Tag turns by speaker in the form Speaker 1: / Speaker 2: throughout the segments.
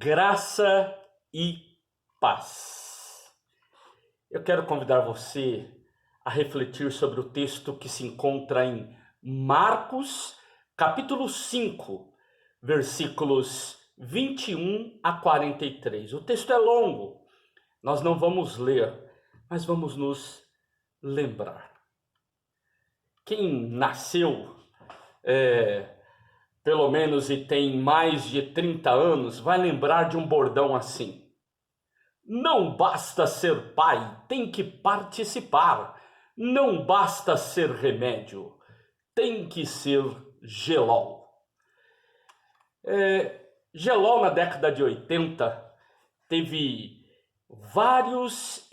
Speaker 1: Graça e paz. Eu quero convidar você a refletir sobre o texto que se encontra em Marcos, capítulo 5, versículos 21 a 43. O texto é longo, nós não vamos ler, mas vamos nos lembrar. Quem nasceu, pelo menos e tem mais de 30 anos, vai lembrar de um bordão assim: não basta ser pai, tem que participar. Não basta ser remédio, tem que ser gelol. Gelol, na década de 80, teve vários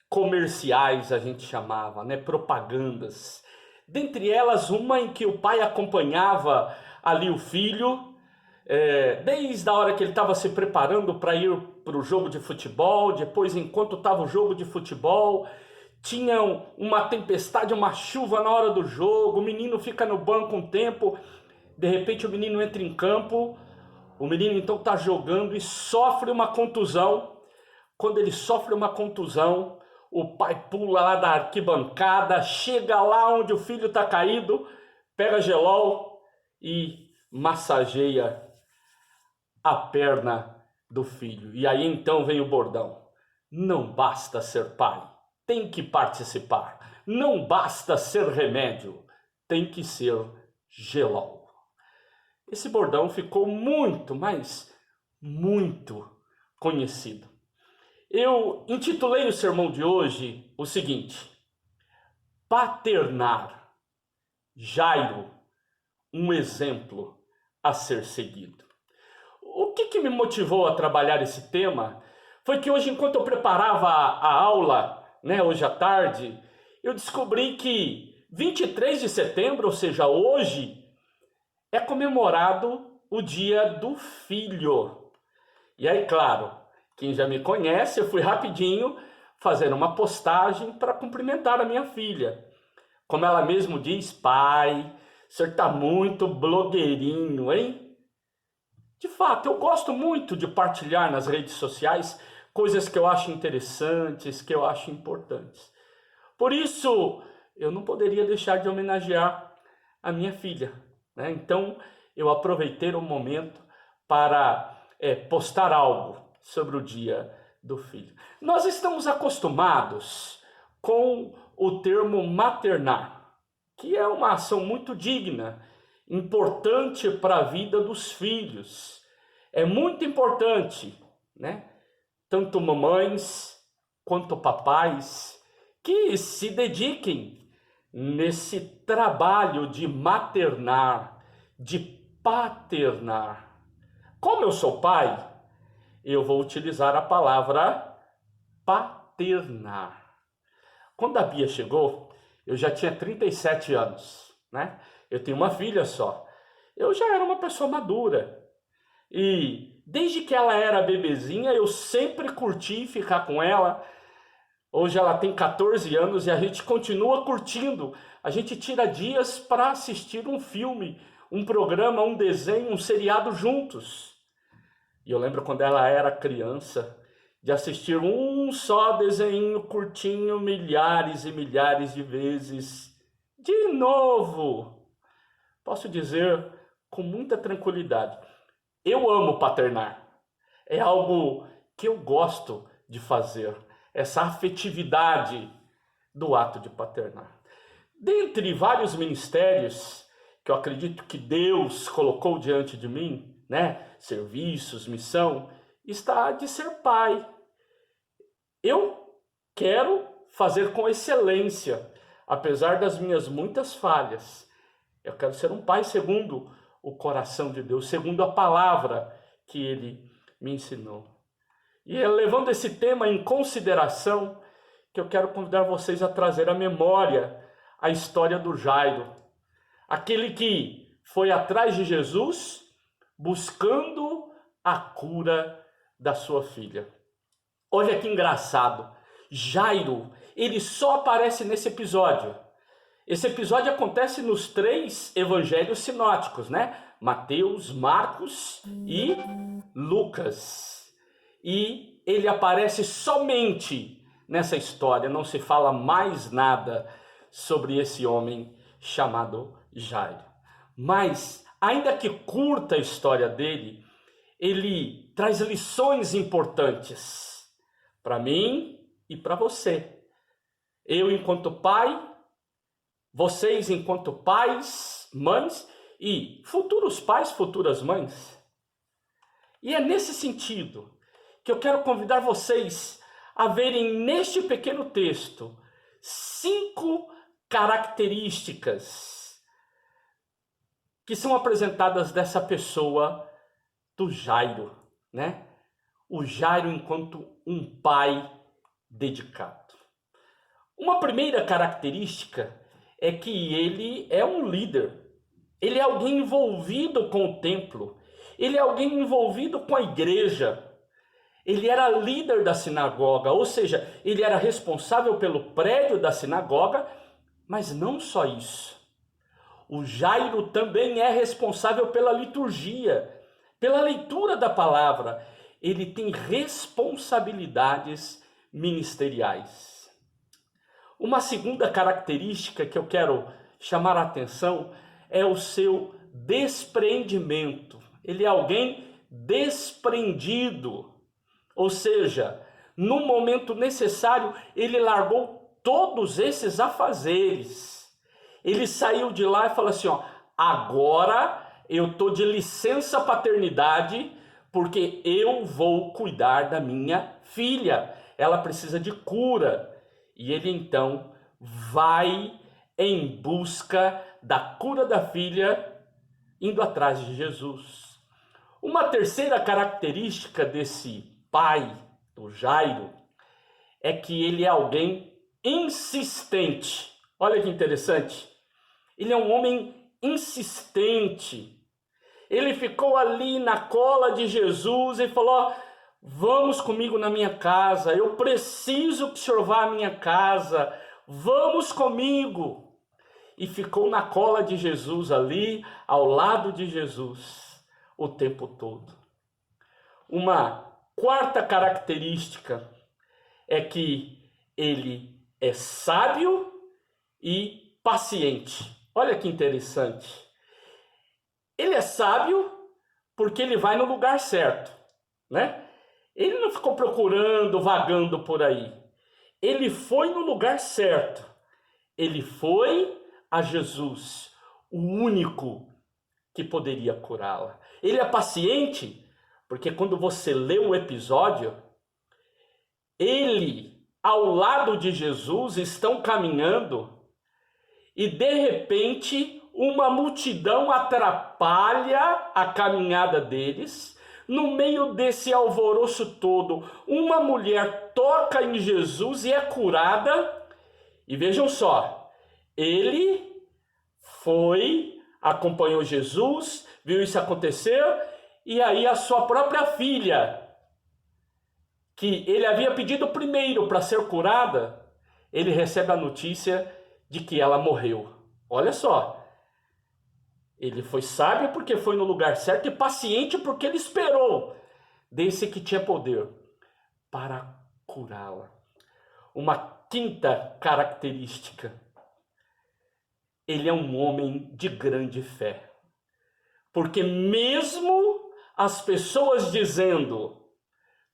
Speaker 1: comerciais, a gente chamava, propagandas. Dentre elas, uma em que o pai acompanhava ali o filho, desde a hora que ele estava se preparando para ir para o jogo de futebol. Depois, enquanto estava o jogo de futebol, tinha uma tempestade, uma chuva na hora do jogo, o menino fica no banco um tempo, de repente o menino entra em campo, o menino então está jogando e sofre uma contusão. Quando ele sofre uma contusão, o pai pula lá da arquibancada, chega lá onde o filho está caído, pega gelol e massageia a perna do filho. E aí então vem o bordão: não basta ser pai, tem que participar. Não basta ser remédio, tem que ser gelol. Esse bordão ficou muito, mas muito conhecido. Eu intitulei o sermão de hoje o seguinte: paternar. Jairo, um exemplo a ser seguido. O que me motivou a trabalhar esse tema foi que hoje, enquanto eu preparava a aula, hoje à tarde, eu descobri que 23 de setembro, ou seja, hoje, é comemorado o Dia do Filho. E aí, claro, quem já me conhece, eu fui rapidinho fazer uma postagem para cumprimentar a minha filha. Como ela mesmo diz: pai, o senhor está muito blogueirinho, hein? De fato, eu gosto muito de partilhar nas redes sociais coisas que eu acho interessantes, que eu acho importantes. Por isso, eu não poderia deixar de homenagear a minha filha, Então, eu aproveitei o momento para postar algo sobre o Dia do Filho. Nós estamos acostumados com o termo maternar, que é uma ação muito digna, importante para a vida dos filhos. É muito importante, Tanto mamães quanto papais que se dediquem nesse trabalho de maternar, de paternar. Como eu sou pai, eu vou utilizar a palavra paternar. Quando a Bia chegou, eu já tinha 37 anos, Eu tenho uma filha só. Eu já era uma pessoa madura. E desde que ela era bebezinha, eu sempre curti ficar com ela. Hoje ela tem 14 anos e a gente continua curtindo. A gente tira dias para assistir um filme, um programa, um desenho, um seriado juntos. E eu lembro quando ela era criança, de assistir um só desenho curtinho milhares e milhares de vezes. De novo! Posso dizer com muita tranquilidade: eu amo paternar. É algo que eu gosto de fazer. Essa afetividade do ato de paternar. Dentre vários ministérios que eu acredito que Deus colocou diante de mim, serviços, missão, está a de ser pai. Eu quero fazer com excelência, apesar das minhas muitas falhas. Eu quero ser um pai segundo o coração de Deus, segundo a palavra que Ele me ensinou. E é levando esse tema em consideração que eu quero convidar vocês a trazer à memória a história do Jairo, aquele que foi atrás de Jesus buscando a cura da sua filha. Olha que engraçado, Jairo, ele só aparece nesse episódio. Esse episódio acontece nos 3 evangelhos sinóticos, Mateus, Marcos e Lucas. E ele aparece somente nessa história, não se fala mais nada sobre esse homem chamado Jairo. Mas, ainda que curta a história dele, ele traz lições importantes para mim e para você. Eu enquanto pai, vocês enquanto pais, mães e futuros pais, futuras mães. E é nesse sentido que eu quero convidar vocês a verem neste pequeno texto 5 características que são apresentadas dessa pessoa do Jairo, né? O Jairo enquanto um pai dedicado. Uma primeira característica é que ele é um líder. Ele é alguém envolvido com o templo. Ele é alguém envolvido com a igreja. Ele era líder da sinagoga, ou seja, ele era responsável pelo prédio da sinagoga, mas não só isso. O Jairo também é responsável pela liturgia, pela leitura da palavra. Ele tem responsabilidades ministeriais. Uma segunda característica que eu quero chamar a atenção é o seu despreendimento. Ele é alguém desprendido. Ou seja, no momento necessário, ele largou todos esses afazeres. Ele saiu de lá e falou assim, agora eu estou de licença paternidade, porque eu vou cuidar da minha filha. Ela precisa de cura. E ele então vai em busca da cura da filha, indo atrás de Jesus. Uma terceira característica desse pai, do Jairo, é que ele é alguém insistente. Olha que interessante. Ele é um homem insistente. Ele ficou ali na cola de Jesus e falou, vamos comigo na minha casa, eu preciso que o senhor vá à minha casa, vamos comigo. E ficou na cola de Jesus ali, ao lado de Jesus, o tempo todo. Uma quarta característica é que ele é sábio e paciente. Olha que interessante. Ele é sábio porque ele vai no lugar certo, né? Ele não ficou procurando, vagando por aí. Ele foi no lugar certo. Ele foi a Jesus, o único que poderia curá-la. Ele é paciente porque quando você lê o episódio, ele, ao lado de Jesus, estão caminhando e de repente uma multidão atrapalha a caminhada deles. No meio desse alvoroço todo, uma mulher toca em Jesus e é curada. E vejam só, ele foi, acompanhou Jesus, viu isso acontecer, e aí a sua própria filha, que ele havia pedido primeiro para ser curada, ele recebe a notícia de que ela morreu. Olha só. Ele foi sábio porque foi no lugar certo e paciente porque ele esperou desse que tinha poder para curá-la. Uma quinta característica. Ele é um homem de grande fé. Porque mesmo as pessoas dizendo,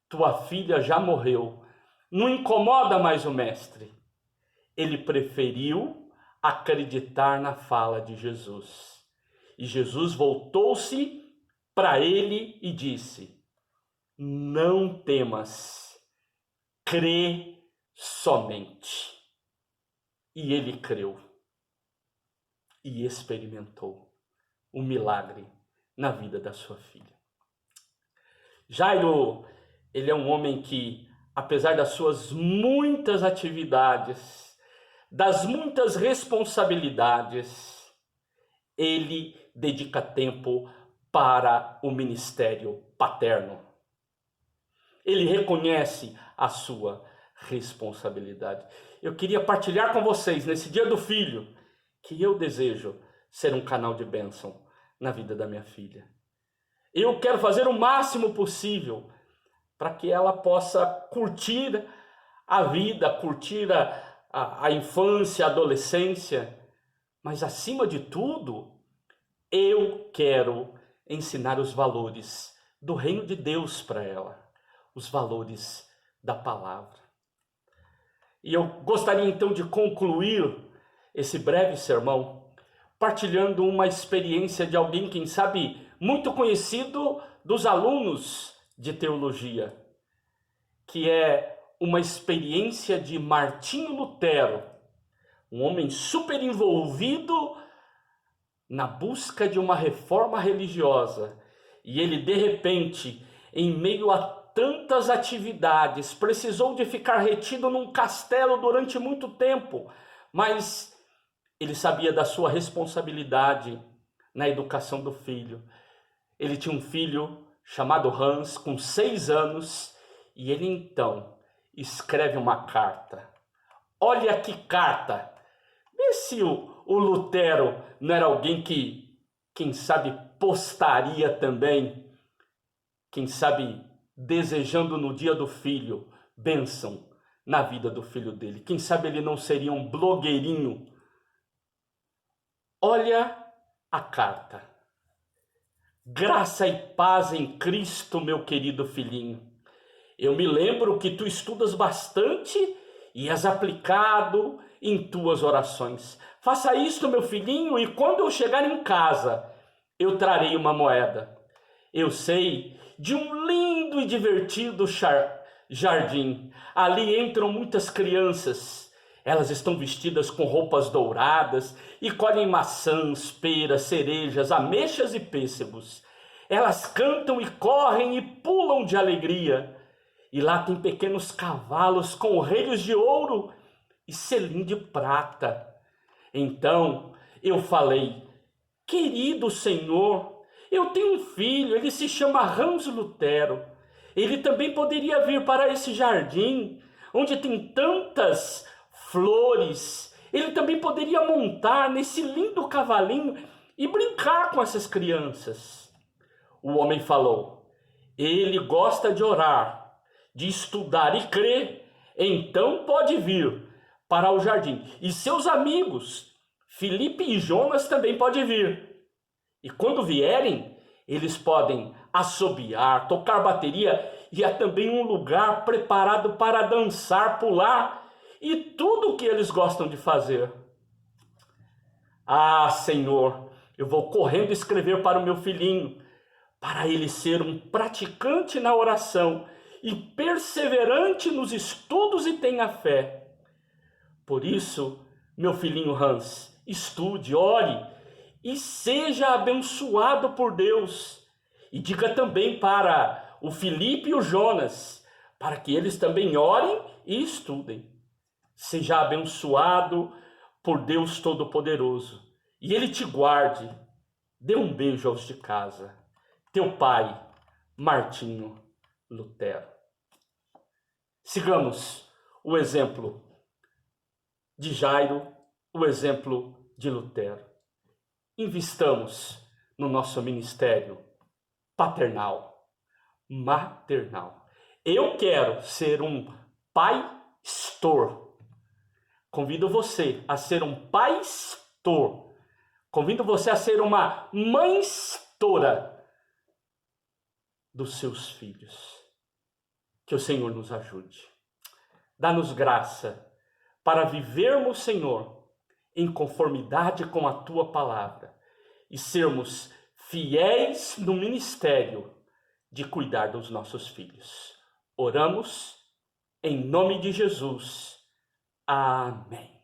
Speaker 1: tua filha já morreu, não incomoda mais o mestre. Ele preferiu acreditar na fala de Jesus. E Jesus voltou-se para ele e disse, não temas, crê somente. E ele creu e experimentou o milagre na vida da sua filha. Jairo, ele é um homem que, apesar das suas muitas atividades, das muitas responsabilidades, ele dedica tempo para o ministério paterno. Ele reconhece a sua responsabilidade. Eu queria partilhar com vocês, nesse dia do filho, que eu desejo ser um canal de bênção na vida da minha filha. Eu quero fazer o máximo possível para que ela possa curtir a vida, curtir a infância, a adolescência. Mas, acima de tudo, eu quero ensinar os valores do reino de Deus para ela, os valores da palavra. E eu gostaria então de concluir esse breve sermão partilhando uma experiência de alguém, quem sabe, muito conhecido dos alunos de teologia, que é uma experiência de Martinho Lutero, um homem super envolvido na busca de uma reforma religiosa. E ele, de repente, em meio a tantas atividades, precisou de ficar retido num castelo durante muito tempo, mas ele sabia da sua responsabilidade na educação do filho. Ele tinha um filho chamado Hans, com 6 anos, e ele então escreve uma carta. Olha que carta! Vê se o Lutero não era alguém que, quem sabe, postaria também, quem sabe, desejando no dia do filho bênção na vida do filho dele. Quem sabe ele não seria um blogueirinho. Olha a carta. Graça e paz em Cristo, meu querido filhinho. Eu me lembro que tu estudas bastante e és aplicado em tuas orações. Faça isto, meu filhinho, e quando eu chegar em casa, eu trarei uma moeda. Eu sei de um lindo e divertido jardim. Ali entram muitas crianças. Elas estão vestidas com roupas douradas e colhem maçãs, peras, cerejas, ameixas e pêssegos. Elas cantam e correm e pulam de alegria. E lá tem pequenos cavalos com relhos de ouro e selim de prata. Então eu falei: querido Senhor, eu tenho um filho, ele se chama Hans Lutero. Ele também poderia vir para esse jardim, onde tem tantas flores. Ele também poderia montar nesse lindo cavalinho e brincar com essas crianças. O homem falou: ele gosta de orar, de estudar e crer, então pode vir para o jardim. E seus amigos, Felipe e Jonas, também podem vir. E quando vierem, eles podem assobiar, tocar bateria, e há também um lugar preparado para dançar, pular e tudo o que eles gostam de fazer. Ah, Senhor, eu vou correndo escrever para o meu filhinho, para ele ser um praticante na oração e perseverante nos estudos e tenha fé. Por isso, meu filhinho Hans, estude, ore e seja abençoado por Deus. E diga também para o Felipe e o Jonas, para que eles também orem e estudem. Seja abençoado por Deus Todo-Poderoso e Ele te guarde. Dê um beijo aos de casa. Teu pai, Martinho Lutero. Sigamos o exemplo de Jairo, o exemplo de Lutero. Investamos no nosso ministério paternal, maternal. Eu quero ser um pai-stor. Convido você a ser um pai-stor. Convido você a ser uma mãe-stora dos seus filhos. Que o Senhor nos ajude. Dá-nos graça para vivermos, Senhor, em conformidade com a Tua palavra e sermos fiéis no ministério de cuidar dos nossos filhos. Oramos em nome de Jesus. Amém.